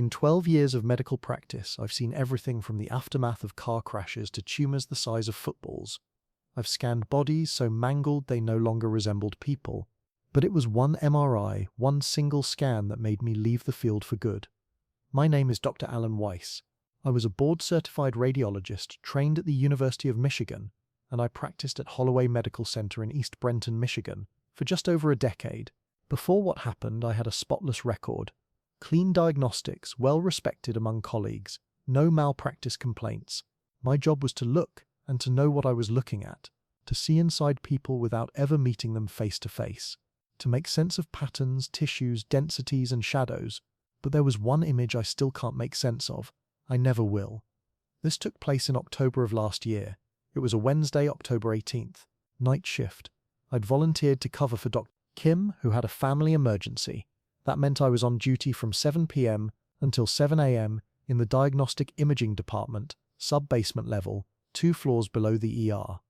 In 12 years of medical practice, I've seen everything from the aftermath of car crashes to tumors the size of footballs. I've scanned bodies so mangled they no longer resembled people. But it was one MRI, one single scan that made me leave the field for good. My name is Dr. Alan Weiss. I was a board-certified radiologist trained at the University of Michigan, and I practiced at Holloway Medical Center in East Brenton, Michigan, for just over a decade. Before what happened, I had a spotless record. Clean diagnostics, well-respected among colleagues, no malpractice complaints. My job was to look and to know what I was looking at, to see inside people without ever meeting them face to face, to make sense of patterns, tissues, densities, and shadows. But there was one image I still can't make sense of. I never will. This took place in October of last year. It was a Wednesday, October 18th, night shift. I'd volunteered to cover for Dr. Kim, who had a family emergency. That meant I was on duty from 7 p.m. until 7 a.m. in the diagnostic imaging department, sub-basement level, 2 floors below the ER.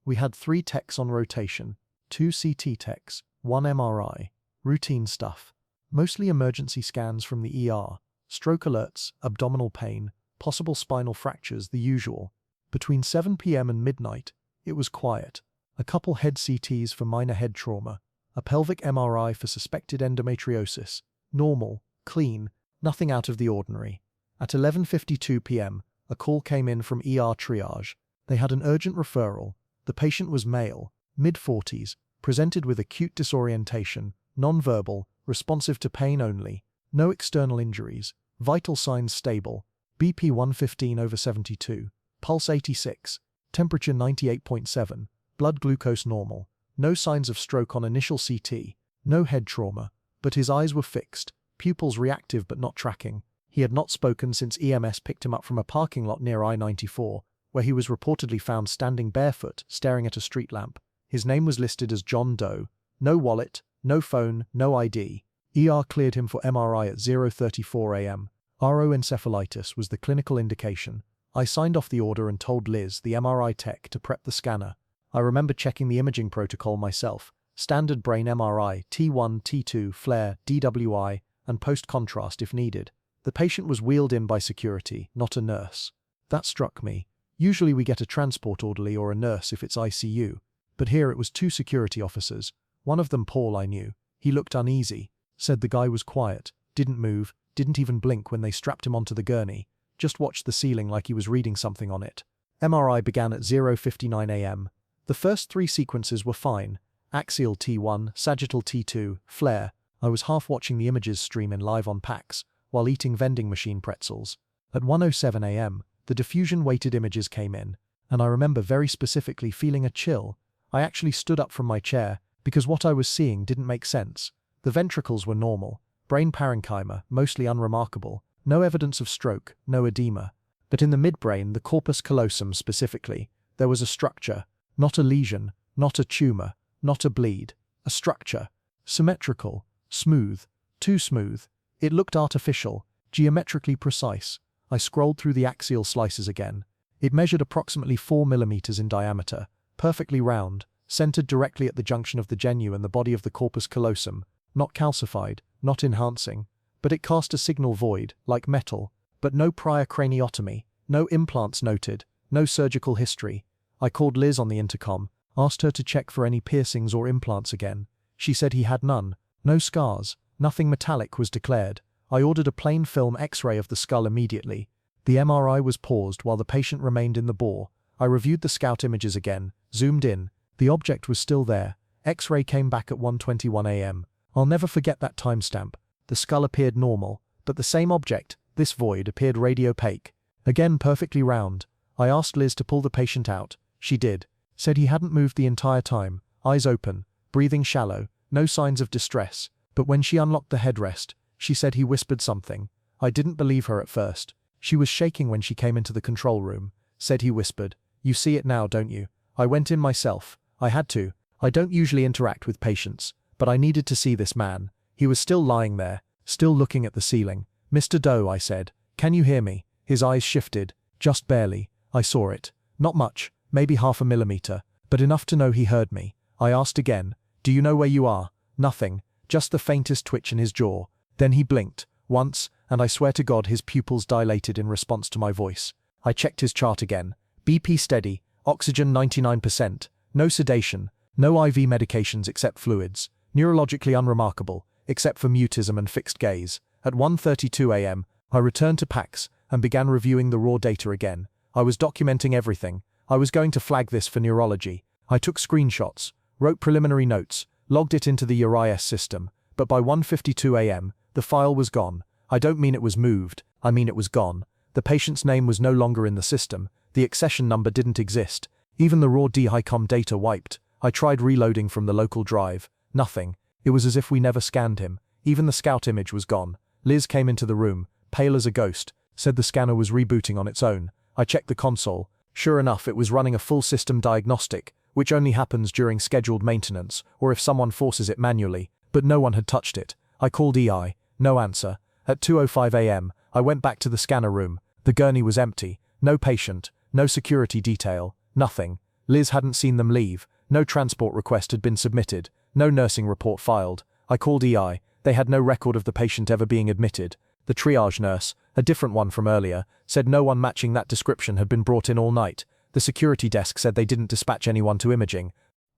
We had 3 techs on rotation, 2 CT techs, 1 MRI, routine stuff, mostly emergency scans from the ER, stroke alerts, abdominal pain, possible spinal fractures, the usual. Between 7 p.m. and midnight, it was quiet. A couple head CTs for minor head trauma, a pelvic MRI for suspected endometriosis, normal, clean, nothing out of the ordinary. At 11:52 p.m., a call came in from ER triage. They had an urgent referral. The patient was male, mid-40s, presented with acute disorientation, non-verbal, responsive to pain only, no external injuries, vital signs stable, BP 115/72, pulse 86, temperature 98.7, blood glucose normal, no signs of stroke on initial CT, no head trauma, but his eyes were fixed, pupils reactive but not tracking. He had not spoken since EMS picked him up from a parking lot near I-94, where he was reportedly found standing barefoot, staring at a street lamp. His name was listed as John Doe. No wallet, no phone, no ID. ER cleared him for MRI at 0:34 a.m. RO-encephalitis was the clinical indication. I signed off the order and told Liz, the MRI tech, to prep the scanner. I remember checking the imaging protocol myself. Standard brain MRI, T1, T2, flare, DWI, and post-contrast if needed. The patient was wheeled in by security, not a nurse. That struck me. Usually we get a transport orderly or a nurse if it's ICU. But here it was 2 security officers. One of them Paul I knew. He looked uneasy. Said the guy was quiet, didn't move, didn't even blink when they strapped him onto the gurney. Just watched the ceiling like he was reading something on it. MRI began at 0:59 a.m. The first 3 sequences were fine. Axial T1, sagittal T2, flare. I was half watching the images stream in live on PAX, while eating vending machine pretzels. At 1:07 a.m., the diffusion-weighted images came in, and I remember very specifically feeling a chill. I actually stood up from my chair, because what I was seeing didn't make sense. The ventricles were normal, brain parenchyma, mostly unremarkable, no evidence of stroke, no edema. But in the midbrain, the corpus callosum specifically, there was a structure, not a lesion, not a tumor, not a bleed, a structure, symmetrical, smooth, too smooth. It looked artificial, geometrically precise. I scrolled through the axial slices again. It measured approximately 4 millimeters in diameter, perfectly round, centered directly at the junction of the genu and the body of the corpus callosum, not calcified, not enhancing, but it cast a signal void, like metal, but no prior craniotomy, no implants noted, no surgical history. I called Liz on the intercom, asked her to check for any piercings or implants again. She said he had none, no scars, nothing metallic was declared. I ordered a plain film X-ray of the skull immediately. The MRI was paused while the patient remained in the bore. I reviewed the scout images again, zoomed in. The object was still there. X-ray came back at 1:21 a.m. I'll never forget that timestamp. The skull appeared normal, but the same object, this void, appeared radiopaque. Again perfectly round. I asked Liz to pull the patient out. She did. Said he hadn't moved the entire time, eyes open, breathing shallow, no signs of distress. But when she unlocked the headrest, she said he whispered something. I didn't believe her at first. She was shaking when she came into the control room. Said he whispered, "You see it now, don't you?" I went in myself. I had to. I don't usually interact with patients, but I needed to see this man. He was still lying there, still looking at the ceiling. "Mr. Doe," I said, "can you hear me?" His eyes shifted, just barely. I saw it. Not much, maybe 0.5 millimeter, but enough to know he heard me. I asked again, "Do you know where you are?" Nothing, just the faintest twitch in his jaw. Then he blinked. once, and I swear to God his pupils dilated in response to my voice. I checked his chart again. BP steady, oxygen 99%, no sedation, no IV medications except fluids, neurologically unremarkable, except for mutism and fixed gaze. At 1:32 a.m., I returned to PACS and began reviewing the raw data again. I was documenting everything. I was going to flag this for neurology. I took screenshots, wrote preliminary notes, logged it into the URIS system, but by 1:52 a.m., the file was gone. I don't mean it was moved, I mean it was gone. The patient's name was no longer in the system, the accession number didn't exist, even the raw DHICOM data wiped. I tried reloading from the local drive. Nothing. It was as if we never scanned him. Even the scout image was gone. Liz came into the room, pale as a ghost, said the scanner was rebooting on its own. I checked the console. Sure enough, it was running a full system diagnostic, which only happens during scheduled maintenance, or if someone forces it manually, but no one had touched it. I called EI. No answer. At 2:05 a.m., I went back to the scanner room. The gurney was empty. No patient, no security detail, nothing. Liz hadn't seen them leave. No transport request had been submitted. No nursing report filed. I called EI. They had no record of the patient ever being admitted. The triage nurse, a different one from earlier, said no one matching that description had been brought in all night. The security desk said they didn't dispatch anyone to imaging.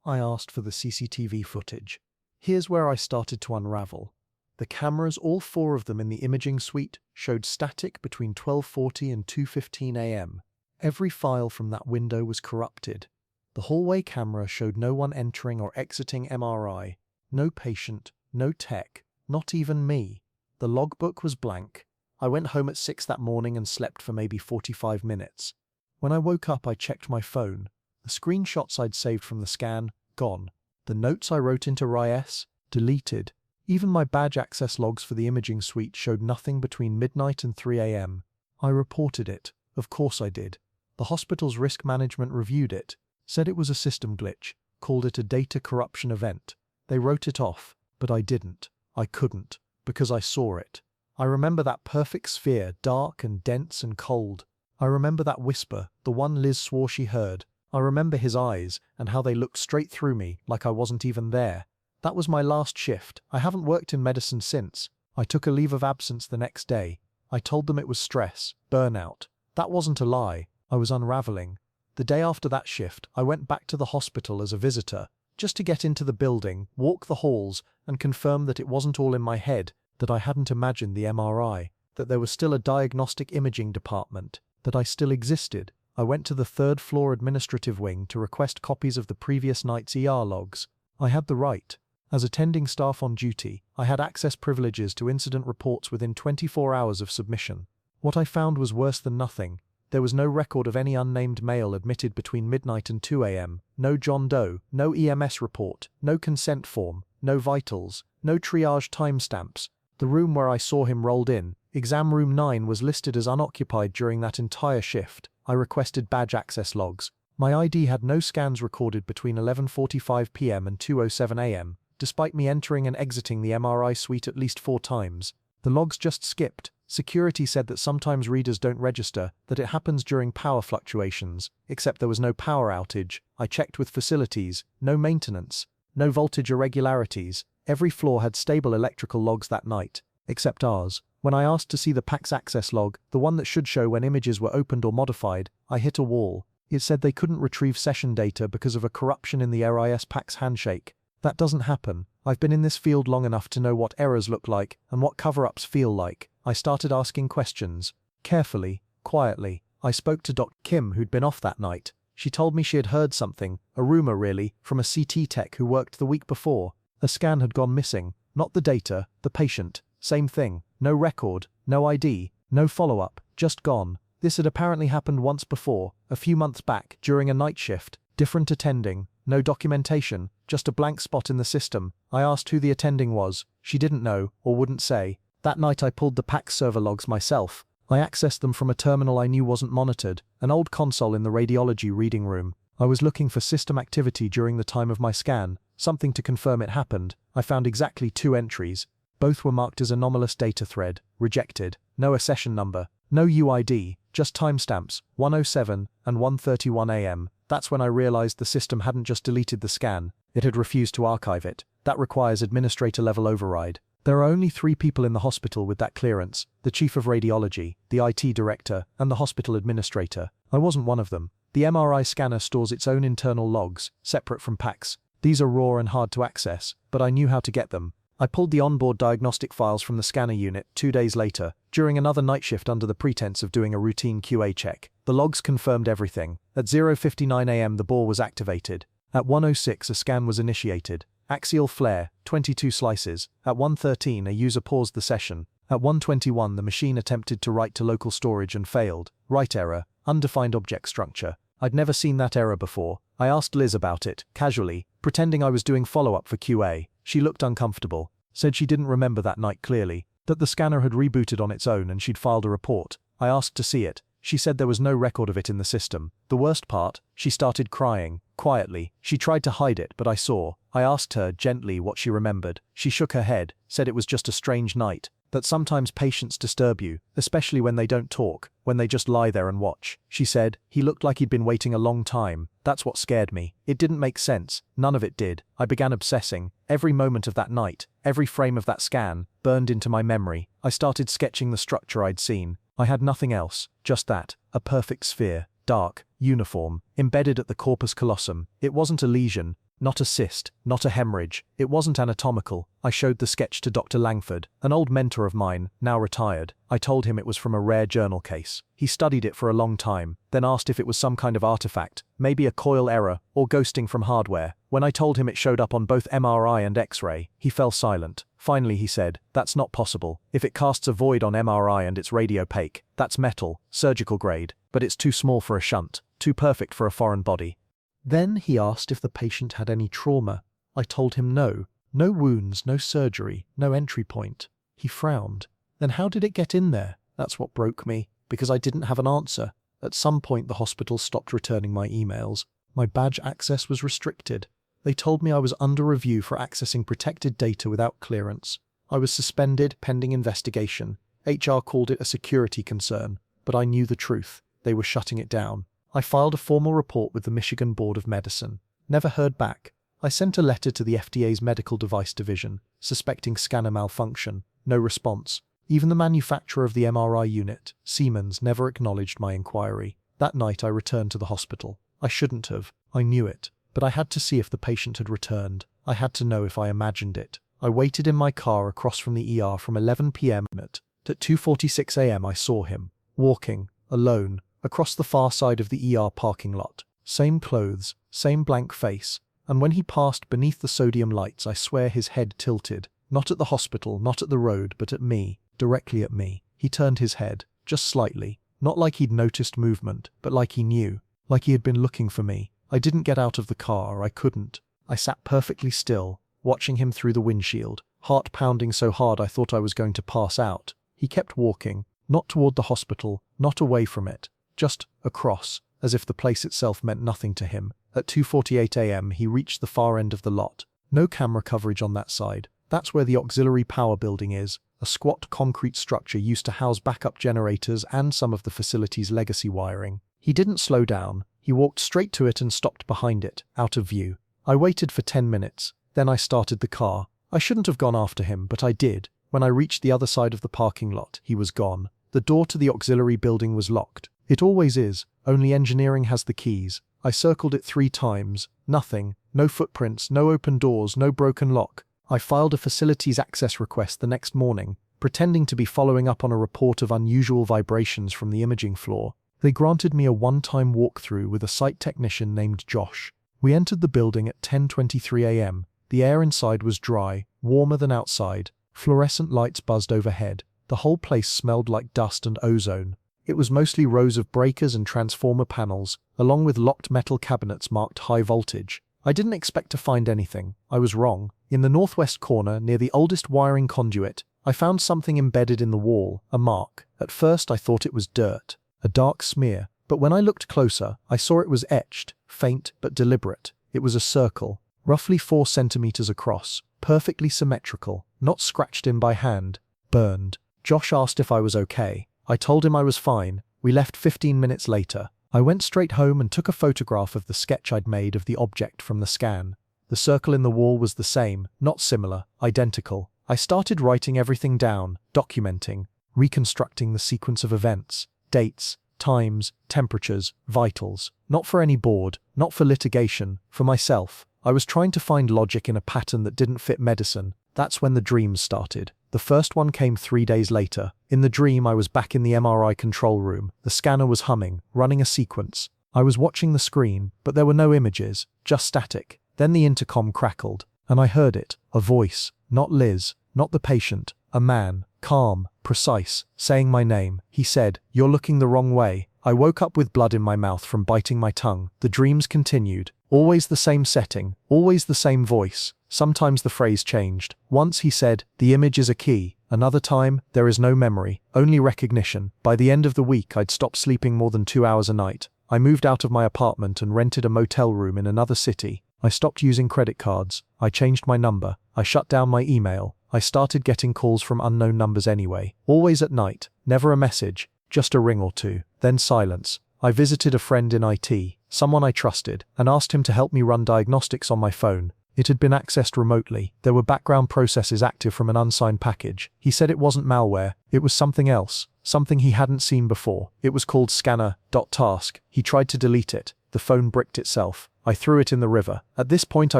I asked for the CCTV footage. Here's where I started to unravel. The cameras, all 4 of them in the imaging suite, showed static between 12:40 and 2:15 a.m. Every file from that window was corrupted. The hallway camera showed no one entering or exiting MRI. No patient, no tech, not even me. The logbook was blank. I went home at 6 that morning and slept for maybe 45 minutes. When I woke up, I checked my phone. The screenshots I'd saved from the scan, gone. The notes I wrote into RIS, deleted. Even my badge access logs for the imaging suite showed nothing between midnight and 3 a.m. I reported it. Of course I did. The hospital's risk management reviewed it, said it was a system glitch, called it a data corruption event. They wrote it off, but I didn't. I couldn't, because I saw it. I remember that perfect sphere, dark and dense and cold. I remember that whisper, the one Liz swore she heard. I remember his eyes and how they looked straight through me like I wasn't even there. That was my last shift. I haven't worked in medicine since. I took a leave of absence the next day. I told them it was stress, burnout. That wasn't a lie. I was unraveling. The day after that shift, I went back to the hospital as a visitor, just to get into the building, walk the halls, and confirm that it wasn't all in my head, that I hadn't imagined the MRI, that there was still a diagnostic imaging department, that I still existed. I went to the 3rd floor administrative wing to request copies of the previous night's ER logs. I had the right. As attending staff on duty, I had access privileges to incident reports within 24 hours of submission. What I found was worse than nothing. There was no record of any unnamed male admitted between midnight and 2 a.m., no John Doe, no EMS report, no consent form, no vitals, no triage timestamps. The room where I saw him rolled in, exam room 9, was listed as unoccupied during that entire shift. I requested badge access logs. My ID had no scans recorded between 11:45 p.m. and 2:07 a.m., despite me entering and exiting the MRI suite at least 4 times. The logs just skipped. Security said that sometimes readers don't register, that it happens during power fluctuations, except there was no power outage. I checked with facilities, no maintenance, no voltage irregularities. Every floor had stable electrical logs that night, except ours. When I asked to see the PACS access log, the one that should show when images were opened or modified, I hit a wall. It said they couldn't retrieve session data because of a corruption in the RIS PACS handshake. That doesn't happen. I've been in this field long enough to know what errors look like and what cover-ups feel like. I started asking questions. Carefully, quietly. I spoke to Dr. Kim, who'd been off that night. She told me she had heard something, a rumor really, from a CT tech who worked the week before. A scan had gone missing. Not the data, the patient. Same thing. No record, no ID, no follow-up, just gone. This had apparently happened once before, a few months back, during a night shift. Different attending. No documentation, just a blank spot in the system. I asked who the attending was. She didn't know, or wouldn't say. That night I pulled the PACS server logs myself. I accessed them from a terminal I knew wasn't monitored, an old console in the radiology reading room. I was looking for system activity during the time of my scan, something to confirm it happened. I found exactly 2 entries. Both were marked as anomalous data thread, rejected. No accession number, no UID, just timestamps, 1:07 and 1:31 a.m. That's when I realized the system hadn't just deleted the scan, it had refused to archive it. That requires administrator-level override. There are only 3 people in the hospital with that clearance: the chief of radiology, the IT director, and the hospital administrator. I wasn't one of them. The MRI scanner stores its own internal logs, separate from PACS. These are raw and hard to access, but I knew how to get them. I pulled the onboard diagnostic files from the scanner unit 2 days later, during another night shift under the pretense of doing a routine QA check. The logs confirmed everything. At 0:59 a.m. the bore was activated. At 1:06 a scan was initiated. Axial flare, 22 slices. At 1:13 a user paused the session. At 1:21 the machine attempted to write to local storage and failed. Write error, undefined object structure. I'd never seen that error before. I asked Liz about it, casually, pretending I was doing follow-up for QA. She looked uncomfortable, said she didn't remember that night clearly, that the scanner had rebooted on its own and she'd filed a report. I asked to see it. She said there was no record of it in the system. The worst part, she started crying, quietly. She tried to hide it, but I saw. I asked her, gently, what she remembered. She shook her head, said it was just a strange night, that sometimes patients disturb you, especially when they don't talk, when they just lie there and watch. She said, he looked like he'd been waiting a long time. That's what scared me. It didn't make sense. None of it did. I began obsessing. Every moment of that night, every frame of that scan, burned into my memory. I started sketching the structure I'd seen. I had nothing else, just that, a perfect sphere, dark, uniform, embedded at the corpus callosum. It wasn't a lesion, not a cyst, not a hemorrhage. It wasn't anatomical. I showed the sketch to Dr. Langford, an old mentor of mine, now retired. I told him it was from a rare journal case. He studied it for a long time, then asked if it was some kind of artifact, maybe a coil error, or ghosting from hardware. When I told him it showed up on both MRI and X-ray, he fell silent. Finally he said, that's not possible. If it casts a void on MRI and it's radiopaque, that's metal, surgical grade, but it's too small for a shunt, too perfect for a foreign body. Then he asked if the patient had any trauma. I told him no. No wounds, no surgery, no entry point. He frowned. Then how did it get in there? That's what broke me, because I didn't have an answer. At some point the hospital stopped returning my emails. My badge access was restricted. They told me I was under review for accessing protected data without clearance. I was suspended pending investigation. HR called it a security concern, but I knew the truth. They were shutting it down. I filed a formal report with the Michigan Board of Medicine. Never heard back. I sent a letter to the FDA's Medical Device Division, suspecting scanner malfunction. No response. Even the manufacturer of the MRI unit, Siemens, never acknowledged my inquiry. That night I returned to the hospital. I shouldn't have. I knew it. But I had to see if the patient had returned. I had to know if I imagined it. I waited in my car across from the ER from 11 p.m. At 2:46 a.m. I saw him, walking, alone, across the far side of the ER parking lot. Same clothes, same blank face, and when he passed beneath the sodium lights I swear his head tilted, not at the hospital, not at the road, but at me, directly at me. He turned his head, just slightly, not like he'd noticed movement, but like he knew, like he had been looking for me. I didn't get out of the car, I couldn't. I sat perfectly still, watching him through the windshield, heart pounding so hard I thought I was going to pass out. He kept walking, not toward the hospital, not away from it, just across, as if the place itself meant nothing to him. At 2:48 a.m. he reached the far end of the lot. No camera coverage on that side. That's where the auxiliary power building is, a squat concrete structure used to house backup generators and some of the facility's legacy wiring. He didn't slow down. He walked straight to it and stopped behind it, out of view. I waited for 10 minutes. Then I started the car. I shouldn't have gone after him, but I did. When I reached the other side of the parking lot, he was gone. The door to the auxiliary building was locked. It always is. Only engineering has the keys. I circled it 3 times. Nothing. No footprints, no open doors, no broken lock. I filed a facilities access request the next morning, pretending to be following up on a report of unusual vibrations from the imaging floor. They granted me a one-time walkthrough with a site technician named Josh. We entered the building at 10:23 a.m. The air inside was dry, warmer than outside. Fluorescent lights buzzed overhead. The whole place smelled like dust and ozone. It was mostly rows of breakers and transformer panels, along with locked metal cabinets marked high voltage. I didn't expect to find anything. I was wrong. In the northwest corner, near the oldest wiring conduit, I found something embedded in the wall, a mark. At first I thought it was dirt, a dark smear, but when I looked closer, I saw it was etched, faint but deliberate. It was a circle, roughly 4 centimeters across, perfectly symmetrical, not scratched in by hand, burned. Josh asked if I was okay. I told him I was fine. We left 15 minutes later. I went straight home and took a photograph of the sketch I'd made of the object from the scan. The circle in the wall was the same, not similar, identical. I started writing everything down, documenting, reconstructing the sequence of events, dates, times, temperatures, vitals. Not for any board, not for litigation, for myself. I was trying to find logic in a pattern that didn't fit medicine. That's when the dreams started. The first one came 3 days later. In the dream, I was back in the MRI control room. The scanner was humming, running a sequence. I was watching the screen, but there were no images, just static. Then the intercom crackled, and I heard it. A voice, not Liz, not the patient, a man, calm, precise, saying my name. He said, "You're looking the wrong way." I woke up with blood in my mouth from biting my tongue. The dreams continued. Always the same setting, always the same voice. Sometimes the phrase changed. Once he said, "The image is a key." Another time, "There is no memory, only recognition." By the end of the week, I'd stopped sleeping more than 2 hours a night. I moved out of my apartment and rented a motel room in another city. I stopped using credit cards. I changed my number. I shut down my email. I started getting calls from unknown numbers anyway. Always at night. Never a message. Just a ring or two. Then silence. I visited a friend in IT, someone I trusted, and asked him to help me run diagnostics on my phone. It had been accessed remotely. There were background processes active from an unsigned package. He said it wasn't malware. It was something else. Something he hadn't seen before. It was called scanner.task. He tried to delete it. The phone bricked itself. I threw it in the river. At this point I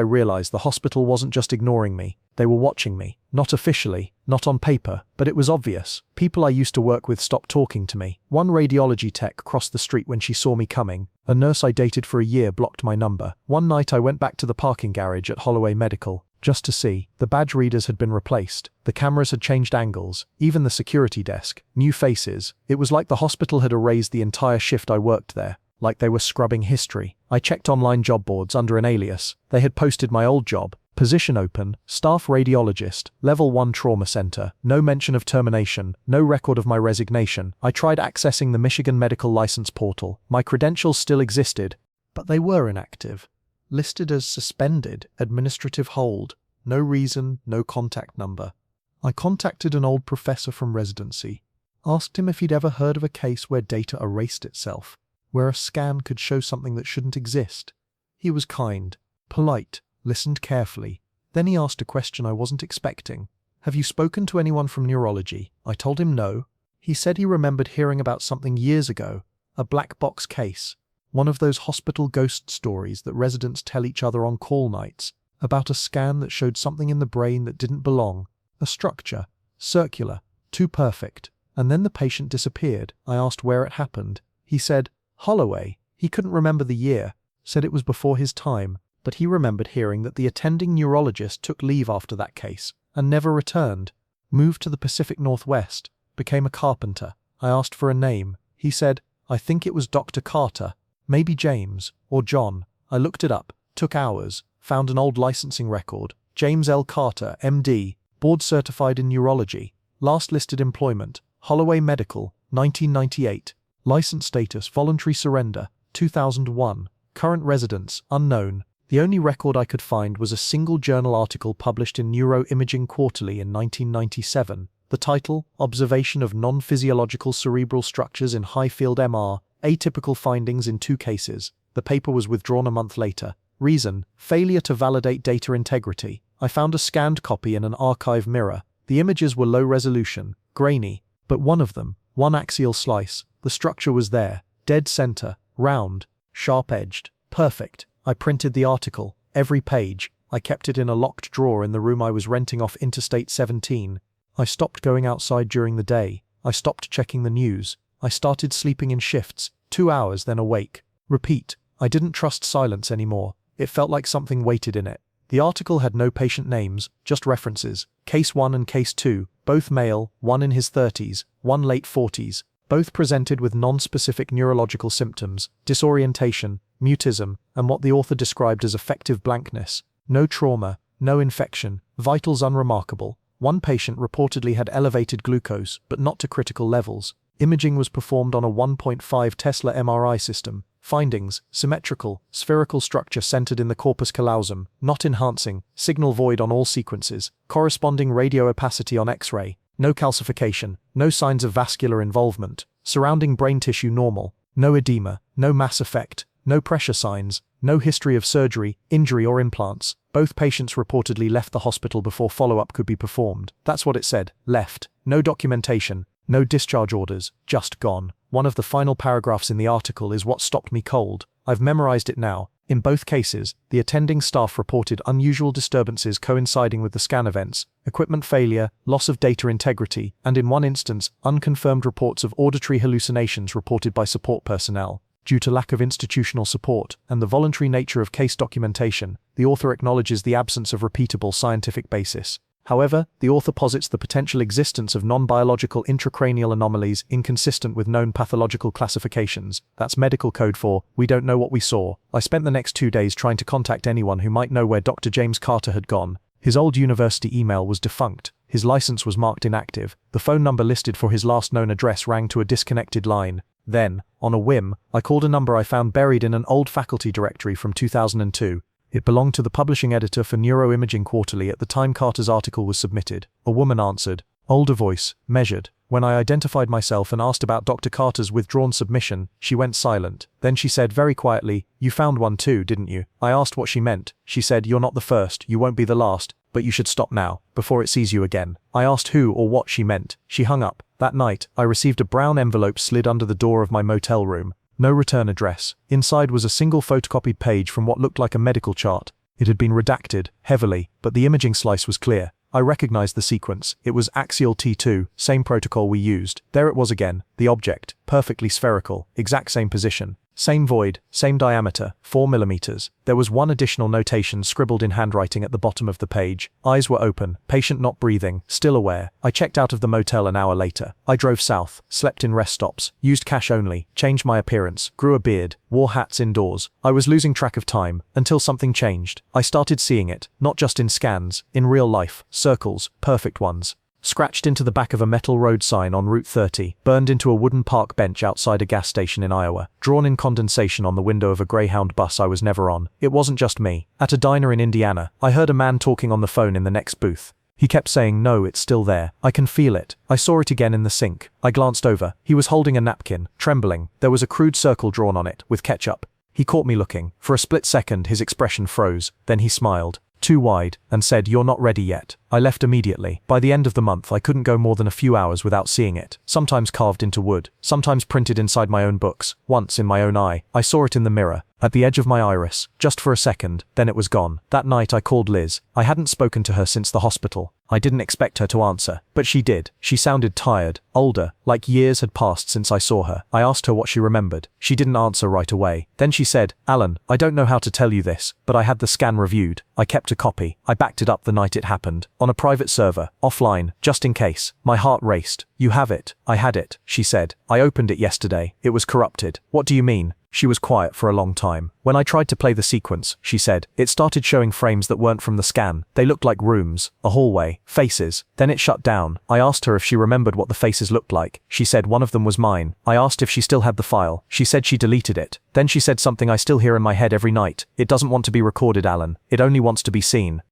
realized the hospital wasn't just ignoring me. They were watching me. Not officially, not on paper, but it was obvious. People I used to work with stopped talking to me. One radiology tech crossed the street when she saw me coming. A nurse I dated for a year blocked my number. One night I went back to the parking garage at Holloway Medical, just to see. The badge readers had been replaced. The cameras had changed angles. Even the security desk. New faces. It was like the hospital had erased the entire shift I worked there. Like they were scrubbing history. I checked online job boards under an alias. They had posted my old job. Position open, staff radiologist, level 1 trauma center, no mention of termination, no record of my resignation. I tried accessing the Michigan Medical License portal. My credentials still existed, but they were inactive. Listed as suspended, administrative hold, no reason, no contact number. I contacted an old professor from residency, asked him if he'd ever heard of a case where data erased itself, where a scan could show something that shouldn't exist. He was kind, polite, listened carefully. Then he asked a question I wasn't expecting. "Have you spoken to anyone from neurology?" I told him no. He said he remembered hearing about something years ago, a black box case, one of those hospital ghost stories that residents tell each other on call nights, about a scan that showed something in the brain that didn't belong, a structure, circular, too perfect. And then the patient disappeared. I asked where it happened. He said, Holloway. He couldn't remember the year, said it was before his time. But he remembered hearing that the attending neurologist took leave after that case and never returned, moved to the Pacific Northwest, became a carpenter. I asked for a name. He said, "I think it was Dr. Carter, maybe James or John." I looked it up, took hours, found an old licensing record. James L. Carter, MD, board certified in neurology. Last listed employment, Holloway Medical, 1998. License status, voluntary surrender, 2001. Current residence, unknown. The only record I could find was a single journal article published in Neuroimaging Quarterly in 1997. The title, Observation of Non-Physiological Cerebral Structures in High-Field MR, Atypical Findings in 2 Cases. The paper was withdrawn a month later. Reason, failure to validate data integrity. I found a scanned copy in an archive mirror. The images were low resolution, grainy, but one of them, one axial slice, the structure was there, dead center, round, sharp-edged, perfect. I printed the article, every page. I kept it in a locked drawer in the room I was renting off Interstate 17. I stopped going outside during the day. I stopped checking the news. I started sleeping in shifts, 2 hours then awake. Repeat. I didn't trust silence anymore. It felt like something waited in it. The article had no patient names, just references. Case 1 and Case 2, both male, one in his 30s, one late 40s. Both presented with non-specific neurological symptoms, disorientation, mutism, and what the author described as affective blankness. No trauma, no infection, vitals unremarkable. One patient reportedly had elevated glucose, but not to critical levels. Imaging was performed on a 1.5 Tesla MRI system. Findings, symmetrical, spherical structure centered in the corpus callosum, not enhancing, signal void on all sequences, corresponding radio opacity on X-ray, no calcification, no signs of vascular involvement, surrounding brain tissue normal, no edema, no mass effect, no pressure signs, no history of surgery, injury or implants. Both patients reportedly left the hospital before follow-up could be performed. That's what it said. Left. No documentation. No discharge orders. Just gone. One of the final paragraphs in the article is what stopped me cold. I've memorized it now. In both cases, the attending staff reported unusual disturbances coinciding with the scan events, equipment failure, loss of data integrity, and in one instance, unconfirmed reports of auditory hallucinations reported by support personnel. Due to lack of institutional support and the voluntary nature of case documentation, the author acknowledges the absence of repeatable scientific basis. However, the author posits the potential existence of non-biological intracranial anomalies inconsistent with known pathological classifications. That's medical code for, we don't know what we saw. I spent the next 2 days trying to contact anyone who might know where Dr. James Carter had gone. His old university email was defunct. His license was marked inactive. The phone number listed for his last known address rang to a disconnected line. Then, on a whim, I called a number I found buried in an old faculty directory from 2002. It belonged to the publishing editor for Neuroimaging Quarterly at the time Carter's article was submitted. A woman answered. Older voice, measured. When I identified myself and asked about Dr. Carter's withdrawn submission, she went silent. Then she said very quietly, "You found one too, didn't you?" I asked what she meant. She said, "You're not the first, you won't be the last, but you should stop now, before it sees you again." I asked who or what she meant. She hung up. That night, I received a brown envelope slid under the door of my motel room. No return address. Inside was a single photocopied page from what looked like a medical chart. It had been redacted, heavily, but the imaging slice was clear. I recognized the sequence. It was axial T2, same protocol we used. There it was again, the object, perfectly spherical, exact same position. Same void, same diameter, 4 millimeters. There was one additional notation scribbled in handwriting at the bottom of the page. Eyes were open, patient not breathing, still aware. I checked out of the motel an hour later. I drove south, slept in rest stops, used cash only, changed my appearance, grew a beard, wore hats indoors. I was losing track of time, until something changed. I started seeing it, not just in scans, in real life, circles, perfect ones. Scratched into the back of a metal road sign on Route 30, burned into a wooden park bench outside a gas station in Iowa, drawn in condensation on the window of a Greyhound bus I was never on. It wasn't just me. At a diner in Indiana, I heard a man talking on the phone in the next booth. He kept saying, "No, it's still there. I can feel it." I saw it again in the sink. I glanced over. He was holding a napkin, trembling. There was a crude circle drawn on it, with ketchup. He caught me looking. For a split second his expression froze. Then he smiled. Too wide, and said, "You're not ready yet." I left immediately. By the end of the month I couldn't go more than a few hours without seeing it, sometimes carved into wood, sometimes printed inside my own books, once in my own eye. I saw it in the mirror, at the edge of my iris, just for a second, then it was gone. That night I called Liz. I hadn't spoken to her since the hospital. I didn't expect her to answer, but she did. She sounded tired, older, like years had passed since I saw her. I asked her what she remembered. She didn't answer right away. Then she said, "Alan, I don't know how to tell you this, but I had the scan reviewed. I kept a copy. I backed it up the night it happened, on a private server, offline, just in case." My heart raced. "You have it." "I had it," she said. "I opened it yesterday. It was corrupted." "What do you mean?" She was quiet for a long time. When I tried to play the sequence, she said, it started showing frames that weren't from the scan. They looked like rooms, a hallway, faces. Then it shut down. I asked her if she remembered what the faces looked like. She said one of them was mine. I asked if she still had the file. She said she deleted it. Then she said something I still hear in my head every night. "It doesn't want to be recorded, Alan. It only wants to be seen."